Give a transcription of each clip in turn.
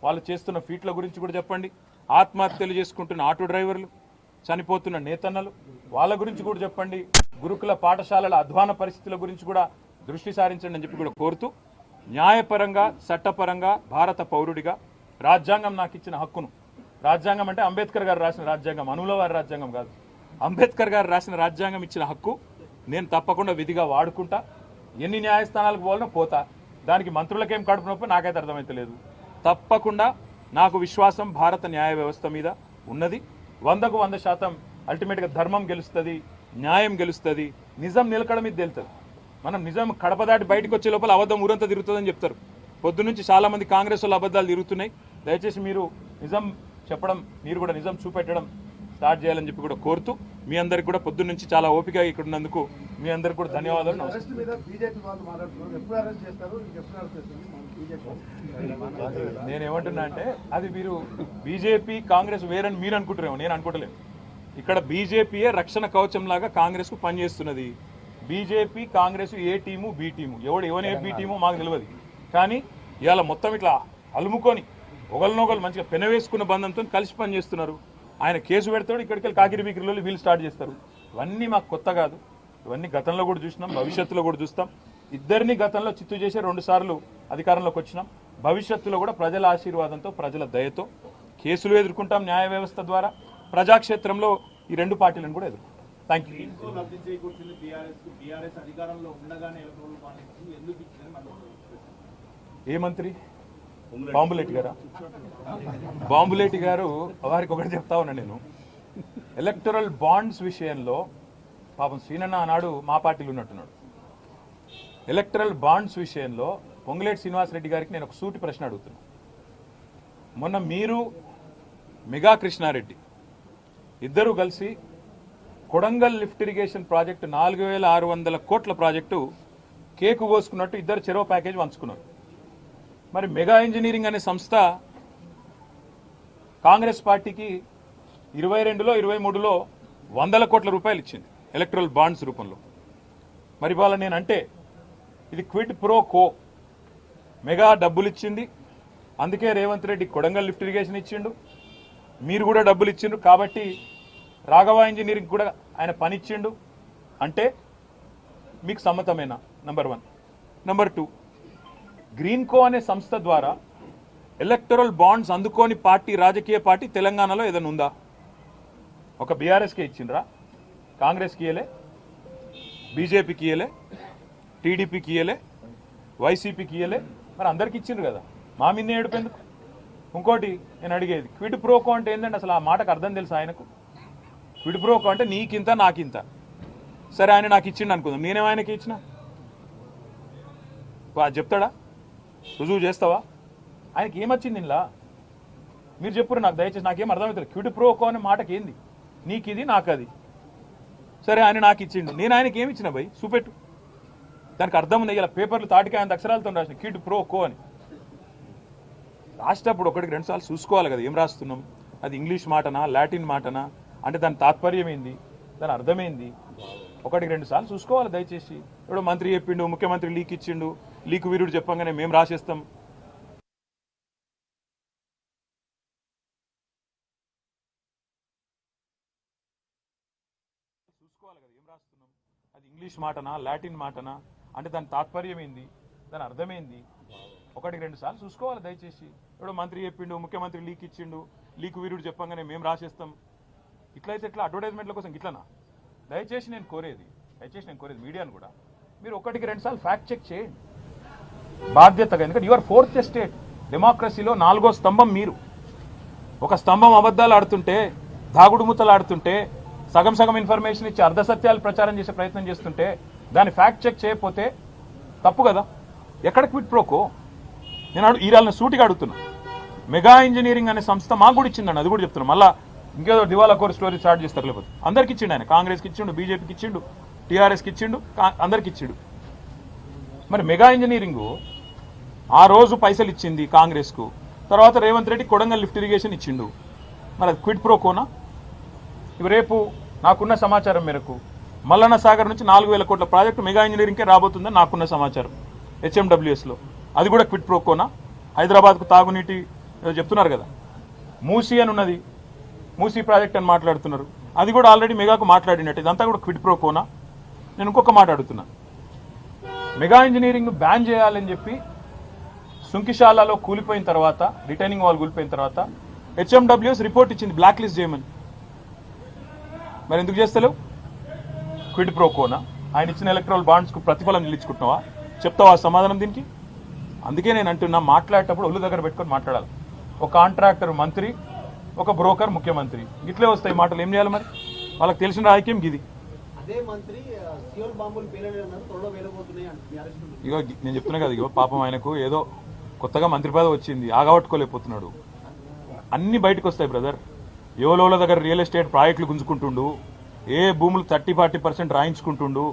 వాళ్ళు చేస్తున్న ఫీట్ల గురించి కూడా చెప్పండి. ఆత్మహత్యలు చేసుకుంటున్న ఆటో డ్రైవర్లు, చనిపోతున్న నేతన్నలు, వాళ్ళ గురించి కూడా చెప్పండి. గురుకుల పాఠశాలల అధ్వాన పరిస్థితుల గురించి కూడా దృష్టి సారించండి అని చెప్పి కూడా కోరుతూ, న్యాయపరంగా చట్టపరంగా భారత పౌరుడిగా రాజ్యాంగం నాకు ఇచ్చిన హక్కును, రాజ్యాంగం అంటే అంబేద్కర్ గారు రాసిన రాజ్యాంగం, అనుల వారి రాజ్యాంగం కాదు, అంబేద్కర్ గారు రాసిన రాజ్యాంగం ఇచ్చిన హక్కు నేను తప్పకుండా విధిగా వాడుకుంటా. ఎన్ని న్యాయస్థానాలకు పోవాలనో పోతా. దానికి మంత్రులకేం కడుపు నొప్పి నాకైతే అర్థమైతలేదు. తప్పకుండా నాకు విశ్వాసం భారత న్యాయ వ్యవస్థ మీద ఉన్నది. 100కు 100% అల్టిమేట్గా ధర్మం గెలుస్తుంది, న్యాయం గెలుస్తుంది, నిజం నిలకడ మీద తేలుతుంది. మనం నిజం కడప దాటి బయటకు వచ్చే లోపల అబద్ధం ఊరంతా తిరుగుతుందని చెప్తారు. పొద్దునుంచి చాలామంది కాంగ్రెస్ వాళ్ళు అబద్ధాలు తిరుగుతున్నాయి. దయచేసి మీరు నిజం చెప్పడం, మీరు కూడా నిజం చూపెట్టడం స్టార్ట్ చేయాలని చెప్పి కూడా కోరుతూ, మీ అందరికి కూడా పొద్దున్న నుంచి చాలా ఓపికగా ఇక్కడ ఉన్నందుకు మీ అందరికి కూడా ధన్యవాదాలు. నేనేమంటున్నా అంటే అది మీరు బీజేపీ కాంగ్రెస్ వేరని మీరు అనుకుంటారేమో, నేను అనుకోవట్లేదు. ఇక్కడ బీజేపీయే రక్షణ కవచం లాగా కాంగ్రెస్ కు పనిచేస్తున్నది. బీజేపీ కాంగ్రెస్ ఏ టీము బి టీము, ఎవరు ఏ బి టీము మాకు తెలియదు. కానీ ఇవాళ మొత్తం ఇట్లా అలుముకొని ఒకరినొకరు మంచిగా పెనవేసుకున్న బంధంతో కలిసి పనిచేస్తున్నారు. ఆయన కేసు పెడతాడు, ఇక్కడికి వెళ్ళి కాకిరి బీకిరిలో వీళ్ళు స్టార్ట్ చేస్తారు. ఇవన్నీ మాకు కొత్త కాదు. ఇవన్నీ గతంలో కూడా చూసినాం, భవిష్యత్తులో కూడా చూస్తాం. ఇద్దరిని గతంలో చిత్తు చేసే 2 సార్లు అధికారంలోకి వచ్చినాం. భవిష్యత్తులో కూడా ప్రజల ఆశీర్వాదంతో, ప్రజల దయతో కేసులు ఎదుర్కొంటాం. న్యాయ వ్యవస్థ ద్వారా ప్రజాక్షేత్రంలో ఈ 2 పార్టీలను కూడా ఎదుర్కొంటాం. Thank you. ఏ మంత్రి? బాంబులేటి గారా? బాంబులేటి గారు వారికి ఒకటి చెప్తా ఉన్నా నేను. ఎలక్టరల్ బాండ్స్ విషయంలో పాపం శ్రీనన్న ఆనాడు మా పార్టీలో ఉన్నట్టున్నాడు. ఎలక్టరల్ బాండ్స్ విషయంలో పొంగులేటి శ్రీనివాసరెడ్డి గారికి నేను ఒక సూటి ప్రశ్న అడుగుతున్నా. మొన్న మీరు మెగా కృష్ణారెడ్డి ఇద్దరు కలిసి కొడంగల్ లిఫ్ట్ ఇరిగేషన్ ప్రాజెక్టు 4600 కోట్ల ప్రాజెక్టు కేకు కోసుకున్నట్టు ఇద్దరు చెరో ప్యాకేజ్ పంచుకున్నారు. మరి మెగా ఇంజనీరింగ్ అనే సంస్థ కాంగ్రెస్ పార్టీకి 22లో 23లో 100 కోట్ల రూపాయలు ఇచ్చింది ఎలక్ట్రల్ బాండ్స్ రూపంలో. మరి ఇవాళ నేనంటే ఇది క్విడ్ ప్రో కో. మెగా డబ్బులు ఇచ్చింది, అందుకే రేవంత్ రెడ్డి కొడంగల్ లిఫ్ట్ ఇరిగేషన్ ఇచ్చిండు, మీరు కూడా డబ్బులు ఇచ్చిండు, కాబట్టి రాఘవ ఇంజనీరింగ్ కూడా ఆయన పని ఇచ్చిండు అంటే మీకు సమ్మతమేనా? నంబర్ 1. నంబర్ 2, గ్రీన్కో అనే సంస్థ ద్వారా ఎలక్టరల్ బాండ్స్ అందుకోని పార్టీ, రాజకీయ పార్టీ తెలంగాణలో ఏదైనా ఉందా? ఒక బీఆర్ఎస్కే ఇచ్చిండ్రా? కాంగ్రెస్కి ఇయ్యలే, బీజేపీకి ఇయ్యలే, టీడీపీకి ఇయ్యలే, వైసీపీకి ఇయ్యలే, మరి అందరికి ఇచ్చిండ్రు కదా. మా మీద ఏడుపెందుకు? ఇంకోటి నేను అడిగేది, క్విడ్ ప్రోకో అంటే ఏంటంటే అసలు ఆ మాటకు అర్థం తెలుసు ఆయనకు? క్విడ్ ప్రోకో అంటే నీకింత నాకింత. సరే ఆయన నాకు ఇచ్చిండు అనుకుందాం, నేనేమో ఆయనకి ఇచ్చిన, చెప్తాడా? రుజువు చేస్తావా? ఆయనకి ఏమొచ్చింది ఇలా? మీరు చెప్పురు నాకు, దయచేసి నాకేం అర్థమవుతుంది. క్విడ్ ప్రోకో అనే మాటకి ఏంది? నీకు ఇది నాకు అది. సరే ఆయన నాకు ఇచ్చిండు, నేను ఆయనకి ఏమి ఇచ్చిన భయ్ చూపెట్టు. దానికి అర్థం ఉంది. ఇలా పేపర్లు తాటికి ఆయన అక్షరాలతో రాసిన క్విడ్ ప్రోకో అని. రాసేటప్పుడు 1-2 సార్లు చూసుకోవాలి కదా ఏం రాస్తున్నాం, అది ఇంగ్లీష్ మాటనా లాటిన్ మాటనా, అంటే దాని తాత్పర్యం ఏంది, దాని అర్థమైంది. 1-2 సార్లు చూసుకోవాలి దయచేసి. ఇప్పుడు మంత్రి చెప్పిండు, ముఖ్యమంత్రి లీక్ ఇచ్చిండు, లీక్ వీరుడు చెప్పంగానే మేము రాసేస్తాం. చూసుకోవాలి కదా ఏం రాస్తున్నాం, అది ఇంగ్లీష్ మాటనా లాటిన్ మాటనా, అంటే దాని తాత్పర్యం ఏంది, దాని అర్థమైంది. 1-2 సార్లు చూసుకోవాలి దయచేసి. ఇప్పుడు మంత్రి చెప్పిండు, ముఖ్యమంత్రి లీక్ ఇచ్చిండు, లీక్ వీరుడు చెప్పంగానే మేము రాసేస్తాం. ఇట్లయితే ఇట్లా అడ్వర్టైజ్మెంట్ల కోసం ఇట్లనా? దయచేసి నేను కోరేది మీడియాను కూడా, మీరు 1-2 సార్లు ఫ్యాక్ట్ చెక్ చేయండి బాధ్యతగా. ఎందుకంటే యువర్ 4th ఎస్టేట్, డెమోక్రసీలో 4వ స్తంభం మీరు. ఒక స్తంభం అబద్ధాలు ఆడుతుంటే, దాగుడు మూతలు ఆడుతుంటే, సగం ఇన్ఫర్మేషన్ ఇచ్చి అర్ధసత్యాలు ప్రచారం చేసే ప్రయత్నం చేస్తుంటే దాన్ని ఫ్యాక్ట్ చెక్ చేయకపోతే తప్పు కదా. ఎక్కడ క్విడ్ ప్రోకో? నేను ఈరాలను సూటిగా అడుగుతున్నా. మెగా ఇంజనీరింగ్ అనే సంస్థ మాకు కూడా ఇచ్చిందండి, అది కూడా చెప్తున్నాను. మళ్ళీ ఇంకేదో దివాలా కోర్ స్టోరీ స్టార్ట్ చేస్తారు. లేకపోతే అందరికి ఇచ్చిండు ఆయన, కాంగ్రెస్కి ఇచ్చిండు, బీజేపీకి ఇచ్చిండు, టీఆర్ఎస్కి ఇచ్చిండు, అందరికి ఇచ్చిండు. మరి మెగా ఇంజనీరింగ్ ఆ రోజు పైసలు ఇచ్చింది కాంగ్రెస్కు, తర్వాత రేవంత్ రెడ్డి కొడంగల్ లిఫ్ట్ ఇరిగేషన్ ఇచ్చిండు. మరి అది క్విడ్ ప్రోకోనా? ఇవి రేపు నాకున్న సమాచారం మేరకు మల్లన్న సాగర్ నుంచి 4000 కోట్ల ప్రాజెక్టు మెగా ఇంజనీరింగ్కే రాబోతుందని నాకున్న సమాచారం, హెచ్ఎండబ్ల్యూఎస్లో. అది కూడా క్విడ్ ప్రోకోనా? హైదరాబాద్కు తాగునీటి ఏదో చెప్తున్నారు కదా, మూసీ అని ఉన్నది, మూసీ ప్రాజెక్ట్ అని మాట్లాడుతున్నారు. అది కూడా ఆల్రెడీ మెగాకు మాట్లాడినట్టు. ఇదంతా కూడా క్విడ్ ప్రో కోనా. నేను ఇంకొక మాట అడుగుతున్నా, మెగా ఇంజనీరింగ్ బ్యాన్ చేయాలని చెప్పి సుంకిశాలలో కూలిపోయిన తర్వాత, రిటైనింగ్ వాల్ కూలిపోయిన తర్వాత హెచ్ఎండబ్ల్యూఎస్ రిపోర్ట్ ఇచ్చింది బ్లాక్ లిస్ట్ చేయమని. మరి ఎందుకు చేస్తలేవు? Quid pro Kona. ఆయన ఇచ్చిన ఎలక్ట్రల్ బాండ్స్కు ప్రతిఫలం నిలుచుకుంటున్నావా? చెప్తావా సమాధానం దీనికి? అందుకే నేను అంటున్నా, మాట్లాడేటప్పుడు ఒళ్ళు దగ్గర పెట్టుకొని మాట్లాడాలి. ఒక కాంట్రాక్టర్ మంత్రి, ఒక బ్రోకర్ ముఖ్యమంత్రి, ఇట్లే వస్తాయి మాటలు. ఏం చేయాలి మరి? వాళ్ళకి తెలిసిన రాజకీయం గిది. ఇగో నేను చెప్తున్నా కదా, ఇగో పాపం ఆయనకు ఏదో కొత్తగా మంత్రి పదవి వచ్చింది, ఆగబట్టుకోలేకపోతున్నాడు. అన్ని బయటకు వస్తాయి బ్రదర్. యోలోల దగ్గర రియల్ ఎస్టేట్ ప్రాజెక్టులు గుంజుకుంటుండు, ఏ భూములు 30-40% రాయించుకుంటుండు.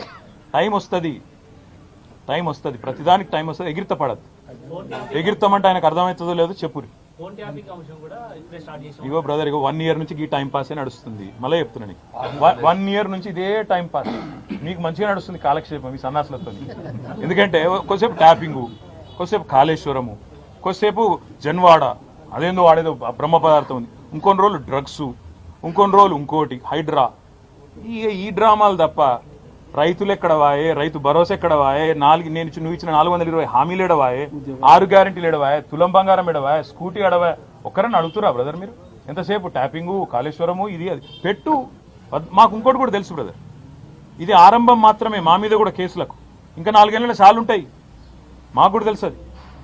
టైం వస్తుంది, ప్రతిదానికి టైం వస్తుంది. ఎగిరిత పడదు. ఎగిరితామంటే ఆయనకు అర్థమవుతుందో లేదో చెప్పురి. ఇగో బ్రదర్, ఇగో 1 year నుంచి ఈ టైం పాసే నడుస్తుంది. మళ్ళీ చెప్తున్నాను, 1 year నుంచి ఇదే టైం పాస్. మీకు మంచిగా నడుస్తుంది కాలక్షేపం ఈ సన్నాసులతో. ఎందుకంటే కొద్దిసేపు ట్యాపింగు, కొద్దిసేపు కాళేశ్వరము, కొద్దిసేపు జన్వాడ, అదేందో వాడేదో బ్రహ్మ పదార్థం ఉంది, ఇంకొన్ని రోజులు డ్రగ్స్, ఇంకొన్ని రోజులు ఇంకోటి హైడ్రా. ఈ డ్రామాలు తప్ప రైతులు ఎక్కడ వాయే, రైతు భరోసా ఎక్కడ వాయే, నువ్వు ఇచ్చిన 420 హామీలు ఎడవాయే, 6 గ్యారెంటీలు ఎడవాయే, తులం బంగారం ఎడవాయే, స్కూటీ ఎడవాయే. ఒక్కరని అడుగుతురా బ్రదర్ మీరు? ఎంతసేపు ట్యాపింగు, కాళేశ్వరము, ఇది అది పెట్టు. మాకు ఇంకోటి కూడా తెలుసు బ్రదర్, ఇది ఆరంభం మాత్రమే. మా మీద కూడా కేసులకు ఇంకా 4 ఏళ్ళ చాలు ఉంటాయి. మాకు కూడా తెలుసు అది.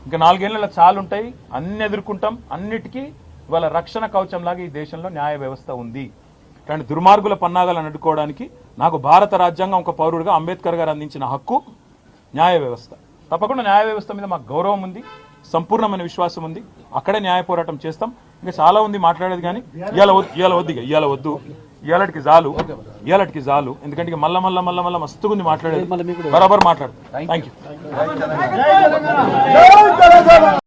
ఇంకా 4 ఏళ్ళ చాలు ఉంటాయి. అన్ని ఎదుర్కొంటాం. అన్నిటికీ ఇవాళ రక్షణ కవచంలాగా ఈ దేశంలో న్యాయ వ్యవస్థ ఉంది. ఇట్లాంటి దుర్మార్గుల పన్నాగాలను అడ్డుకోవడానికి నాకు భారత రాజ్యాంగం ఒక పౌరుడిగా అంబేద్కర్ గారు అందించిన హక్కు న్యాయ వ్యవస్థ. తప్పకుండా న్యాయ వ్యవస్థ మీద మాకు గౌరవం ఉంది, సంపూర్ణమైన విశ్వాసం ఉంది. అక్కడే న్యాయ పోరాటం చేస్తాం. ఇంకా చాలా ఉంది మాట్లాడేది, కానీ ఇవాళ వద్దు. ఇవాళకి చాలు. ఎందుకంటే మళ్ళా మస్తుగా ఉంది మాట్లాడేది. బరాబర్ మాట్లాడు. Thank you.